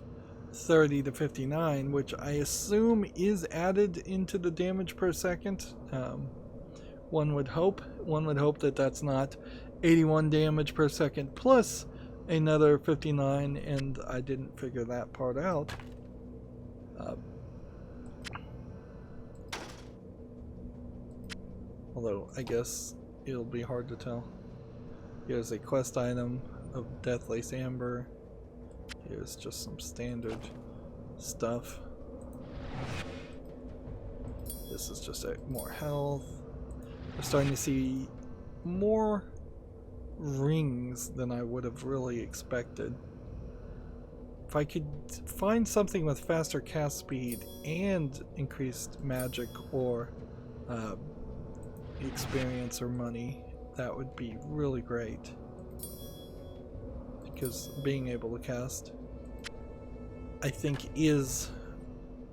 30 to 59, which I assume is added into the damage per second. One would hope that that's not 81 damage per second plus another 59, and I didn't figure that part out. Although I guess it'll be hard to tell. Here's a quest item of Deathlace Amber. Here's just some standard stuff. This is just more health. We're starting to see more rings than I would have really expected. If I could find something with faster cast speed and increased magic or experience or money, that would be really great. Because being able to cast, I think, is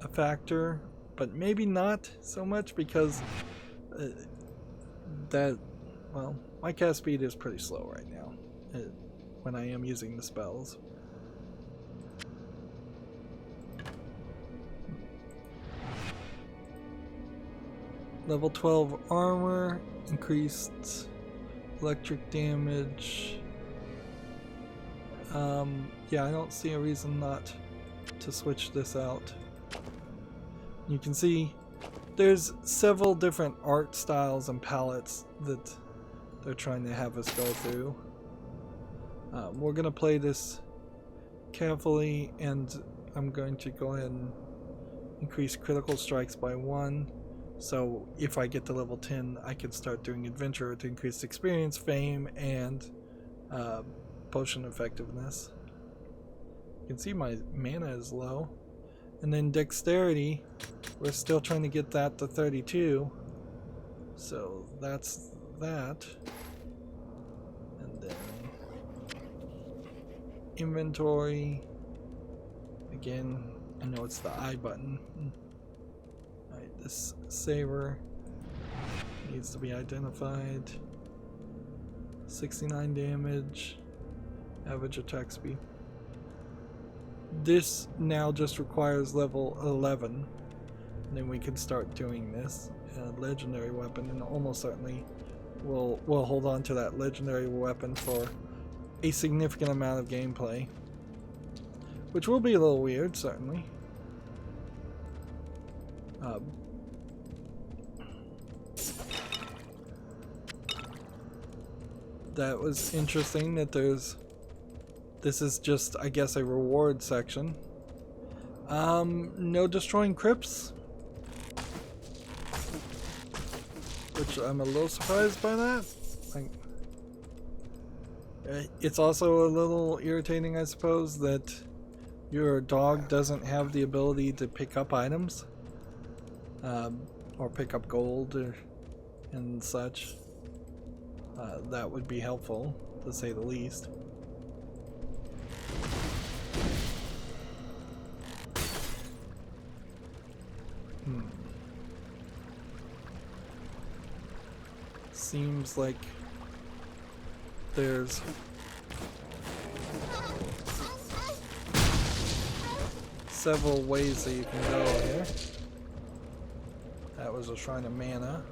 a factor, but maybe not so much because well, my cast speed is pretty slow right now when I am using the spells. Level 12 armor, increased electric damage. Yeah, I don't see a reason not to switch this out. You can see there's several different art styles and palettes that they're trying to have us go through. We're going to play this carefully, and I'm going to go ahead and increase critical strikes by 1. So if I get to level 10, I can start doing adventure to increase experience, fame, and potion effectiveness. You can see my mana is low. And then dexterity, we're still trying to get that to 32. So that's that. And then inventory. Again, I know it's the I button. Alright, this saver needs to be identified. 69 damage. Average attack speed. This now just requires level 11. And then we can start doing this. Legendary weapon, and almost certainly we'll hold on to that legendary weapon for a significant amount of gameplay. Which will be a little weird, certainly. that was interesting that there's... This is just, I guess, a reward section. No destroying crypts. Which I'm a little surprised by that. Like, it's also a little irritating, I suppose, that your dog doesn't have the ability to pick up items. Or pick up gold and such. That would be helpful, to say the least. Seems like there's several ways that you can go here. That was a shrine of mana.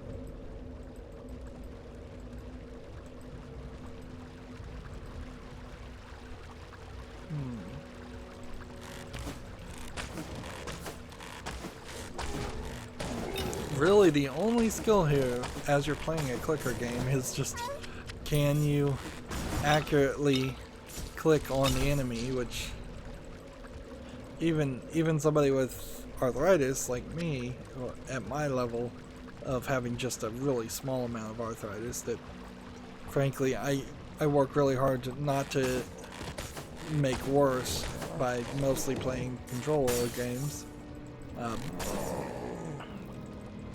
Really, the only skill here, as you're playing a clicker game, is just can you accurately click on the enemy, which even somebody with arthritis like me, at my level of having just a really small amount of arthritis, that frankly I work really hard not to make worse by mostly playing controller games.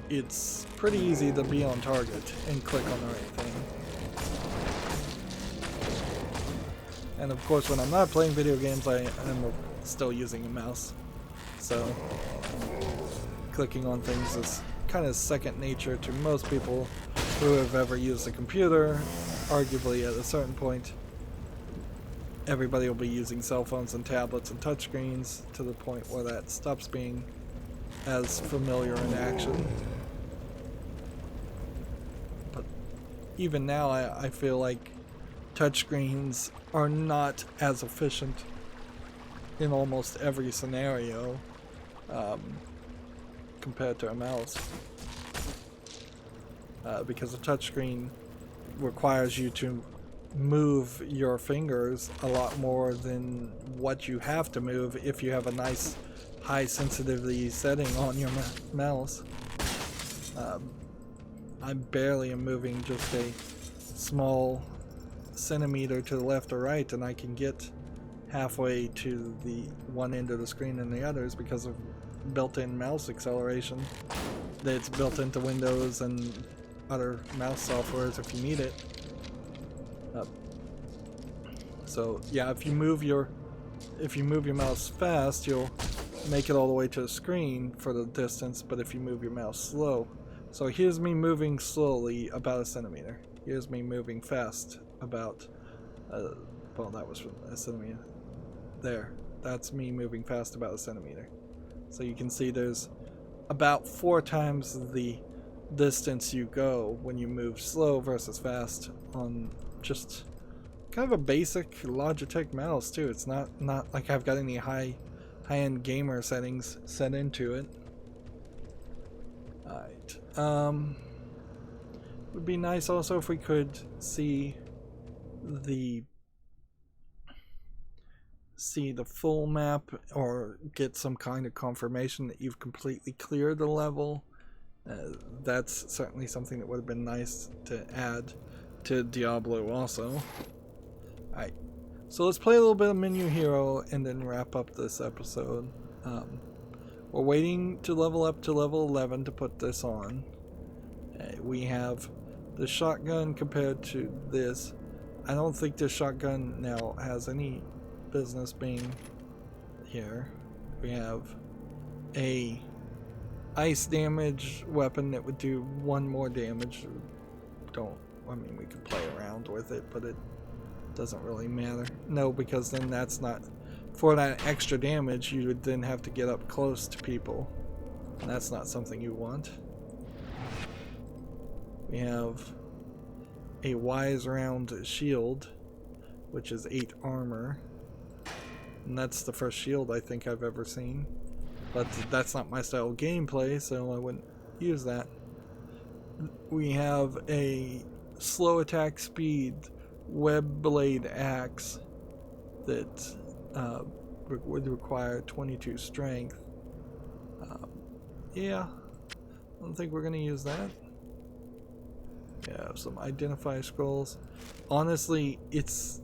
It's pretty easy to be on target and click on the right thing. And of course, when I'm not playing video games, I am still using a mouse. So clicking on things is kind of second nature to most people who have ever used a computer. Arguably, at a certain point, everybody will be using cell phones and tablets and touchscreens to the point where that stops being as familiar in action. But even now, I feel like touchscreens are not as efficient in almost every scenario compared to a mouse. Because a touchscreen requires you to move your fingers a lot more than what you have to move if you have a nice high sensitivity setting on your mouse. I barely am moving just a small centimeter to the left or right, and I can get halfway to the one end of the screen and the others because of built-in mouse acceleration that's built into Windows and other mouse softwares if you need it. So yeah, if you move your mouse fast, you'll make it all the way to the screen for the distance, but if you move your mouse slow, so here's me moving slowly about a centimeter. Here's me moving fast about, well, that was a centimeter. There, that's me moving fast about a centimeter. So you can see there's about 4 times the distance you go when you move slow versus fast on just kind of a basic Logitech mouse too. It's not like I've got any high-end gamer settings set into it. Alright. Would be nice also if we could see the full map, or get some kind of confirmation that you've completely cleared the level. That's certainly something that would have been nice to add to Diablo also. Alright, so let's play a little bit of Menu Hero and then wrap up this episode. We're waiting to level up to level 11 to put this on. We have the shotgun compared to this. I don't think this shotgun now has any business being here. We have a ice damage weapon that would do 1 more damage. I mean, we could play around with it, but it doesn't really matter. No, because then that's not, for that extra damage, you would then have to get up close to people, and that's not something you want. We have a wise round shield, which is 8 armor, and that's the first shield I think I've ever seen, but that's not my style of gameplay, so I wouldn't use that. We have a slow attack speed web blade axe that would require 22 strength. Yeah, I don't think we're going to use that. Yeah, some identify scrolls. Honestly, it's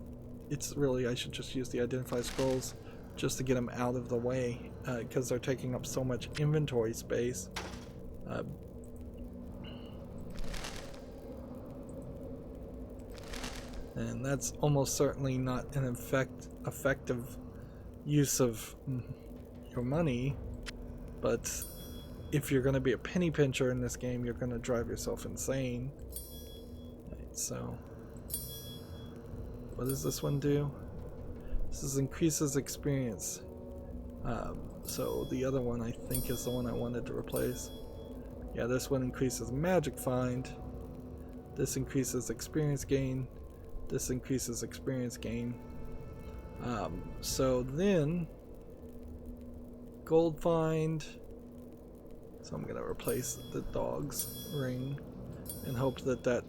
really, I should just use the identify scrolls just to get them out of the way, because they're taking up so much inventory space. And that's almost certainly not an effective use of your money, but if you're going to be a penny pincher in this game, you're going to drive yourself insane. Right, so what does this one do? This is increases experience. So the other one I think is the one I wanted to replace. Yeah, this one increases magic find. This increases experience gain. This increases experience gain. So then gold find. So I'm gonna replace the dog's ring and hope that that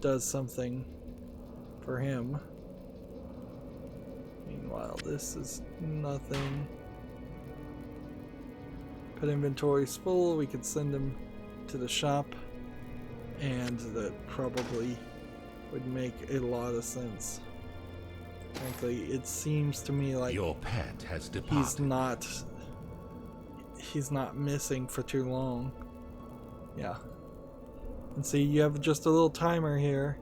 does something for him. Meanwhile, this is nothing. Pet inventory's full. We could send him to the shop, and that probably would make a lot of sense. Frankly, it seems to me like your pet has departed. He's not missing for too long. Yeah. And see, you have just a little timer here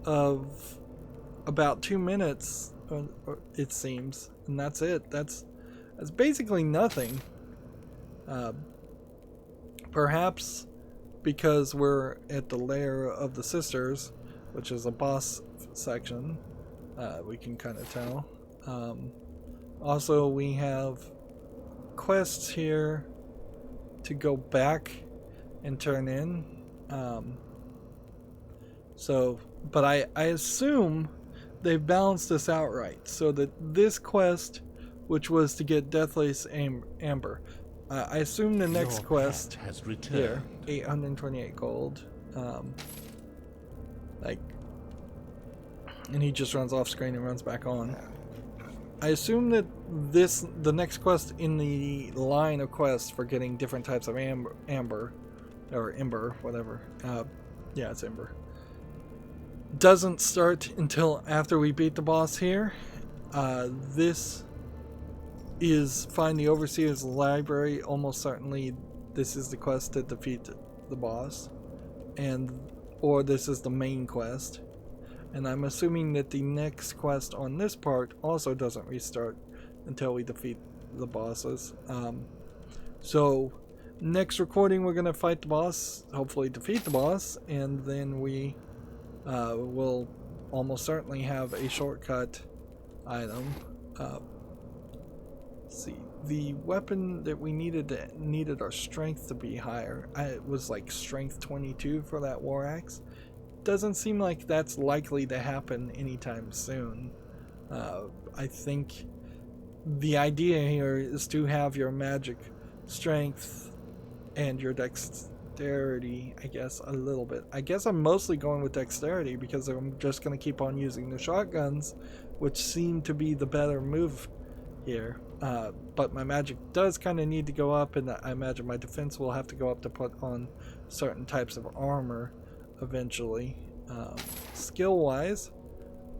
of about 2 minutes, it seems, and that's it. That's basically nothing. Perhaps because we're at the lair of the sisters, which is a boss section, we can kind of tell. Also, we have quests here to go back and turn in. But I assume they've balanced this out right, so that this quest, which was to get Deathless Ember, I assume the next quest has returned. Here, 828 gold. And he just runs off screen and runs back on. I assume that the next quest in the line of quests for getting different types of Ember, or Ember, whatever. Yeah, it's Ember. Doesn't start until after we beat the boss here. This is find the Overseer's Library. Almost certainly this is the quest to defeat the boss, or this is the main quest. And I'm assuming that the next quest on this part also doesn't restart until we defeat the bosses. So next recording we're going to fight the boss, hopefully defeat the boss, and then we will almost certainly have a shortcut item. Let's see, the weapon that we needed our strength to be higher. It was like strength 22 for that war axe. Doesn't seem like that's likely to happen anytime soon. I think the idea here is to have your magic strength and your dexterity, I guess, a little bit. I guess I'm mostly going with dexterity because I'm just going to keep on using the shotguns, which seem to be the better move here. But my magic does kind of need to go up, and I imagine my defense will have to go up to put on certain types of armor eventually. Skill wise,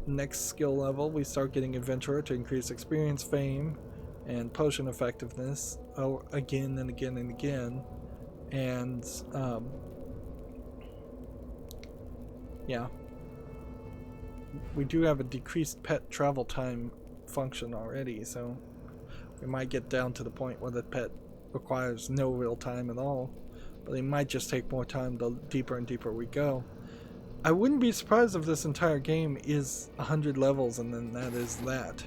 next skill level we start getting Adventurer to increase experience, fame, and potion effectiveness again and again and again. And yeah, we do have a decreased pet travel time function already, so we might get down to the point where the pet requires no real time at all, but they might just take more time the deeper and deeper we go. I wouldn't be surprised if this entire game is 100 levels and then that is that.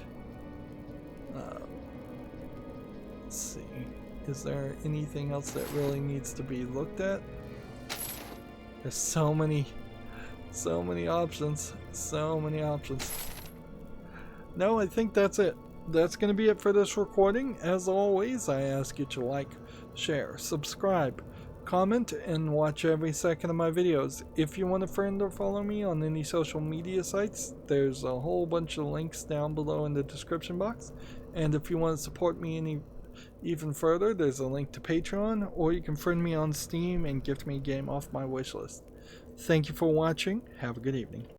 Let's see, is there anything else that really needs to be looked at? There's so many options, No, I think that's it. That's going to be it for this recording. As always, I ask you to like, share, subscribe, comment, and watch every second of my videos. If you want to friend or follow me on any social media sites, there's a whole bunch of links down below in the description box. And if you want to support me even further, there's a link to Patreon, or you can friend me on Steam and gift me a game off my wishlist. Thank you for watching. Have a good evening.